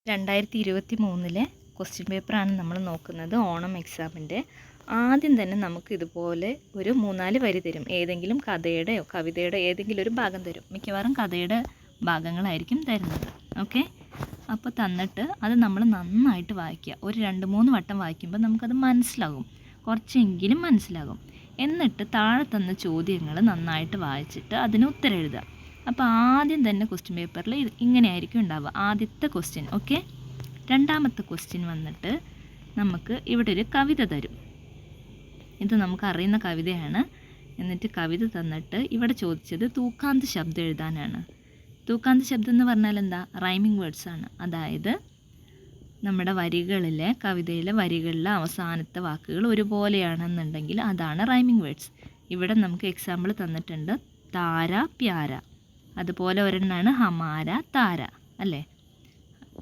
2023 question പേപ്പറാണ് നമ്മൾ നോക്കുന്നത്. ഓണം എക്സാമിൻ്റെ ആദ്യം തന്നെ നമുക്ക് ഇതുപോലെ ഒരു 3-4 വരി തരും. ഏതെങ്കിലും കഥയുടെയോ കവിതയുടെ ഏതെങ്കിലും ഒരു ഭാഗം തരും. മിക്കവാറും കഥയുടെ ഭാഗങ്ങളായിരിക്കും തരുന്നത്. ഓക്കെ, അപ്പോൾ തന്നിട്ട് അത് നമ്മൾ നന്നായിട്ട് വായിക്കുക. ഒരു 2-3 വട്ടം വായിക്കുമ്പോൾ നമുക്കത് മനസ്സിലാകും, കുറച്ചെങ്കിലും മനസ്സിലാകും. എന്നിട്ട് താഴെ തന്ന ചോദ്യങ്ങൾ നന്നായിട്ട് വായിച്ചിട്ട് അതിന് ഉത്തരം എഴുതുക. അപ്പോൾ ആദ്യം തന്നെ ക്വസ്റ്റ്യൻ പേപ്പറിൽ ഇങ്ങനെയായിരിക്കും ഉണ്ടാവുക. ആദ്യത്തെ ക്വസ്റ്റ്യൻ. ഓക്കെ, രണ്ടാമത്തെ ക്വസ്റ്റ്യൻ വന്നിട്ട് നമുക്ക് ഇവിടെ ഒരു കവിത തരും. ഇത് നമുക്കറിയുന്ന കവിതയാണ്. എന്നിട്ട് കവിത തന്നിട്ട് ഇവിടെ ചോദിച്ചത് തൂക്കാന്ത ശബ്ദം എഴുതാനാണ്. തൂക്കാന്ത ശബ്ദം എന്ന് പറഞ്ഞാൽ എന്താ? റൈമിങ് വേർഡ്സാണ്. അതായത് നമ്മുടെ വരികളിലെ കവിതയിലെ വരികളിലെ അവസാനത്തെ വാക്കുകൾ ഒരുപോലെയാണെന്നുണ്ടെങ്കിൽ അതാണ് റൈമിങ് വേർഡ്സ്. ഇവിടെ നമുക്ക് എക്സാമ്പിൾ തന്നിട്ടുണ്ട് താര, പ്യാര. അതുപോലെ ഒരെണ്ണമാണ് ഹമാര, താര, അല്ലേ?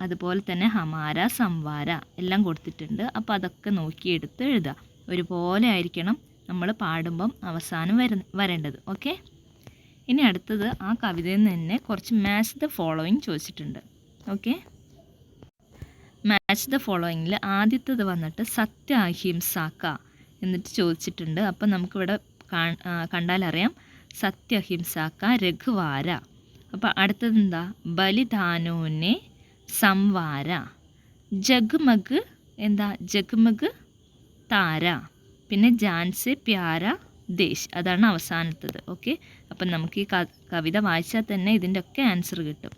അതുപോലെ തന്നെ ഹമാര, സംവാര എല്ലാം കൊടുത്തിട്ടുണ്ട്. അപ്പോൾ അതൊക്കെ നോക്കിയെടുത്ത് എഴുതുക. ഒരുപോലെ ആയിരിക്കണം നമ്മൾ പാടുമ്പം അവസാനം വരേണ്ടത്. ഓക്കെ, ഇനി അടുത്തത് ആ കവിതയിൽ നിന്ന് തന്നെ കുറച്ച് മാച്ച് ദ ഫോളോയിങ് ചോദിച്ചിട്ടുണ്ട്. ഓക്കെ, മാച്ച് ദ ഫോളോയിങ്ങിൽ ആദ്യത്തേത് വന്നിട്ട് സത്യ അഹിംസാക്ക എന്നിട്ട് ചോദിച്ചിട്ടുണ്ട്. അപ്പം നമുക്കിവിടെ കണ്ടാലറിയാം സത്യ അഹിംസാക്ക രഘുവാര. അപ്പോൾ അടുത്തത് എന്താ? ബലിദാനോനെ സംവാര. ജഗ്മഗ് എന്താ? ജഗ്മഗ് താര. പിന്നെ ജാൻസെ പ്യാര ദേശ്, അതാണ് അവസാനത്തത്. ഓക്കെ, അപ്പം നമുക്ക് ഈ കവിത വായിച്ചാൽ തന്നെ ഇതിൻ്റെ ഒക്കെ ആൻസർ കിട്ടും.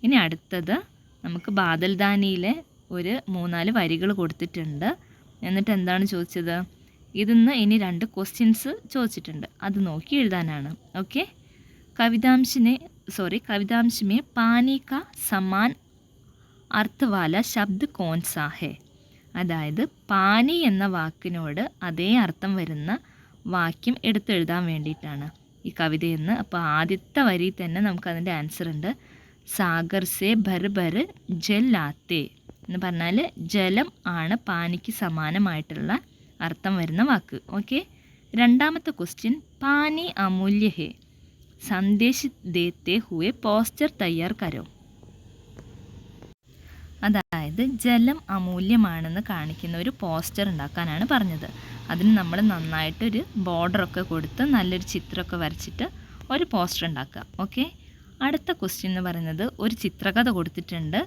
ഇനി അടുത്തത് നമുക്ക് ബാദൽദാനിയിലെ ഒരു 3-4 വരികൾ കൊടുത്തിട്ടുണ്ട്. എന്നിട്ട് എന്താണ് ചോദിച്ചത്? ഇതിന്ന് ഇനി 2 ക്വസ്റ്റ്യൻസ് ചോദിച്ചിട്ടുണ്ട്. അത് നോക്കി എഴുതാനാണ്. ഓക്കെ, कवितांश में पानी का समान अर्थ वाला शब्द कौन सा है? അതായത് പാനി എന്ന വാക്കിനോട് അതേ അർത്ഥം വരുന്ന വാക്യം എടുത്തെഴുതാൻ വേണ്ടിയിട്ടാണ് ഈ കവിതയിൽ നിന്ന്. അപ്പോൾ ആദ്യത്തെ വരി തന്നെ നമുക്കതിൻ്റെ ആൻസർ ഉണ്ട്. സാഗർ സേ ഭർ ഭർ ജൽ ആത്തേ എന്ന് പറഞ്ഞാൽ ജലം ആണ് പാനിക്ക് സമാനമായിട്ടുള്ള അർത്ഥം വരുന്ന വാക്ക്. ഓക്കെ, രണ്ടാമത്തെ ക്വസ്റ്റ്യൻ പാനി അമൂല്യ ഹേ സന്ദേശ് ദേത്തെ ഹുവെ പോസ്റ്റർ തയ്യാർ കരോ. അതായത് ജലം അമൂല്യമാണെന്ന് കാണിക്കുന്ന ഒരു പോസ്റ്റർ ഉണ്ടാക്കാനാണ് പറഞ്ഞത്. അതിന് നമ്മൾ നന്നായിട്ടൊരു ബോർഡറൊക്കെ കൊടുത്ത് നല്ലൊരു ചിത്രമൊക്കെ വരച്ചിട്ട് ഒരു പോസ്റ്റർ ഉണ്ടാക്കുക. ഓക്കെ, അടുത്ത ക്വസ്റ്റ്യൻ എന്ന് പറയുന്നത് ഒരു ചിത്രകഥ കൊടുത്തിട്ടുണ്ട്.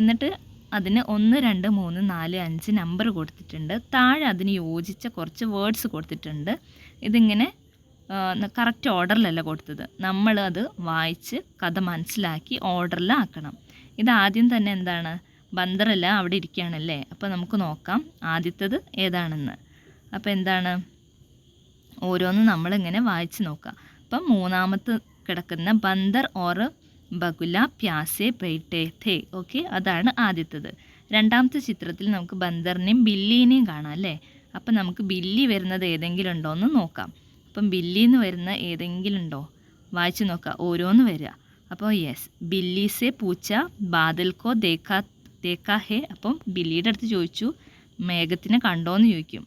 എന്നിട്ട് അതിന് 1, 2, 3, 4, 5 നമ്പർ കൊടുത്തിട്ടുണ്ട്. താഴെ അതിന് യോജിച്ച കുറച്ച് വേർഡ്സ് കൊടുത്തിട്ടുണ്ട്. ഇതിങ്ങനെ കറക്റ്റ് ഓർഡറിലല്ല കൊടുത്തത്. നമ്മൾ അത് വായിച്ച് കഥ മനസ്സിലാക്കി ഓർഡറിലാക്കണം. ഇതാദ്യം തന്നെ എന്താണ്? ബന്ദറല്ല അവിടെ ഇരിക്കുകയാണല്ലേ. അപ്പോൾ നമുക്ക് നോക്കാം ആദ്യത്തേത് ഏതാണെന്ന്. അപ്പോൾ എന്താണ്? ഓരോന്നും നമ്മളിങ്ങനെ വായിച്ച് നോക്കാം. അപ്പം മൂന്നാമത്തെ കിടക്കുന്ന ബന്ദർ ഓർ ബഗുല പ്യാസെ ബൈഠേ ഥേ. ഓക്കെ, അതാണ് ആദ്യത്തേത്. രണ്ടാമത്തെ ചിത്രത്തിൽ നമുക്ക് ബന്ദറിനെയും ബില്ലിനെയും കാണാം, അല്ലേ? അപ്പം നമുക്ക് ബില്ലി വരുന്നത് ഏതെങ്കിലും ഉണ്ടോ എന്ന് നോക്കാം. അപ്പം ബില്ലിന്ന് വരുന്ന ഏതെങ്കിലും ഉണ്ടോ? വായിച്ച് നോക്കാം, ഓരോന്ന് വരിക. അപ്പോൾ യെസ്, ബില്ലി സെ പൂച്ച ബാദൽക്കോ ദേക്കാ ഹേ. അപ്പം ബില്ലിയുടെ അടുത്ത് ചോദിച്ചു മേഘത്തിനെ കണ്ടോയെന്ന് ചോദിക്കും.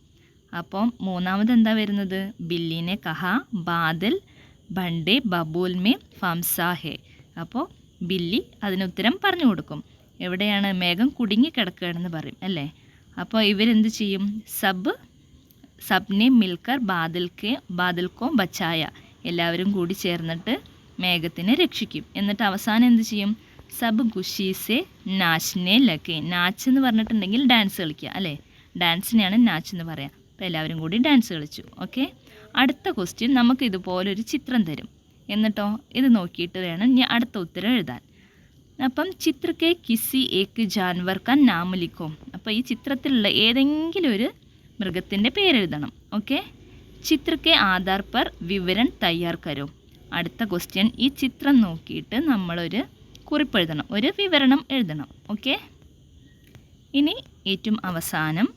അപ്പം മൂന്നാമത് എന്താ വരുന്നത്? ബില്ലിനെ കഹാ ബാദൽ ബണ്ടേ ബബൂൽ മേ ഫംസാ ഹേ. അപ്പോൾ ബില്ലി അതിനുത്തരം പറഞ്ഞു കൊടുക്കും. എവിടെയാണ്? മേഘം കുടുങ്ങി കിടക്കുകയാണെന്ന് പറയും, അല്ലേ? അപ്പോൾ ഇവരെന്ത് ചെയ്യും? സബ്നെ മിൽക്കർ ബാദൽക്കോ ബച്ചായ. എല്ലാവരും കൂടി ചേർന്നിട്ട് മേഘത്തിനെ രക്ഷിക്കും. എന്നിട്ട് അവസാനം എന്ത് ചെയ്യും? സബ് ഖുഷീസെ നാച്നെ ലഗെ. നാച്ച് എന്ന് പറഞ്ഞിട്ടുണ്ടെങ്കിൽ ഡാൻസ് കളിക്കുക, അല്ലേ? ഡാൻസിനെയാണ് നാച്ച് എന്ന് പറയാം. അപ്പോൾ എല്ലാവരും കൂടി ഡാൻസ് കളിച്ചു. ഓക്കെ, അടുത്ത ക്വസ്റ്റ്യൻ നമുക്ക് ഇതുപോലൊരു ചിത്രം തരും. എന്നിട്ടോ ഇത് നോക്കിയിട്ട് വേണം ഇനി അടുത്ത ഉത്തരം എഴുതാൻ. അപ്പം ചിത്രക്കെ കിസി ഏക്ക് ജാൻവർ കാ നാം ലിഖോ. അപ്പോൾ ഈ ചിത്രത്തിലുള്ള ഏതെങ്കിലും ഒരു മൃഗത്തിൻ്റെ പേരെഴുതണം. ഓക്കെ, ചിത്രക്കെ ആധാർ പർ വിവരൺ തയ്യാർ കരോ. അടുത്ത ക്വസ്റ്റ്യൻ, ഈ ചിത്രം നോക്കിയിട്ട് നമ്മളൊരു കുറിപ്പ് എഴുതണം, ഒരു വിവരണം എഴുതണം. ഓക്കെ, ഇനി ഏറ്റവും അവസാനം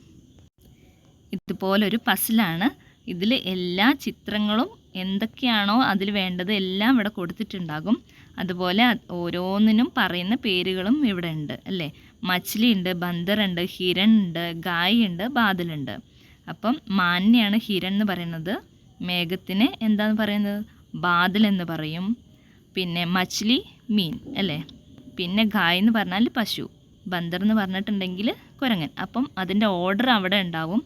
ഇതുപോലൊരു പസിലാണ്. ഇതിൽ എല്ലാ ചിത്രങ്ങളും എന്തൊക്കെയാണോ അതിൽ വേണ്ടത് എല്ലാം ഇവിടെ കൊടുത്തിട്ടുണ്ടാകും. അതുപോലെ ഓരോന്നിനും പറയുന്ന പേരുകളും ഇവിടെ ഉണ്ട്, അല്ലേ? മച്ച്ലി ഉണ്ട്, ബന്ദറുണ്ട്, ഹിരൺ ഉണ്ട്, ഗായ് ഉണ്ട്, ബാദലുണ്ട്. അപ്പം മാന്യാണ് ഹിരൺ എന്ന് പറയുന്നത്. മേഘത്തിന് എന്താന്ന് പറയുന്നത്? ബാദൽ എന്ന് പറയും. പിന്നെ മച്ച്ലി മീൻ, അല്ലേ? പിന്നെ ഗായ് എന്ന് പറഞ്ഞാൽ പശു. ബന്ദർ എന്ന് പറഞ്ഞിട്ടുണ്ടെങ്കിൽ കുരങ്ങൻ. അപ്പം അതിൻ്റെ ഓർഡർ അവിടെ ഉണ്ടാവും.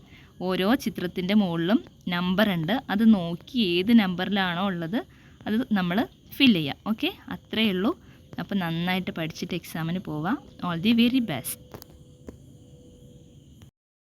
ഓരോ ചിത്രത്തിൻ്റെ മുകളിലും നമ്പർ ഉണ്ട്. അത് നോക്കി ഏത് നമ്പറിലാണോ ഉള്ളത് അത് നമ്മൾ ഫില്ല് ചെയ്യുക. ഓക്കെ, അത്രയേ ഉള്ളൂ. അപ്പോൾ നന്നായിട്ട് പഠിച്ചിട്ട് എക്സാമിന് പോവാം. All the very best.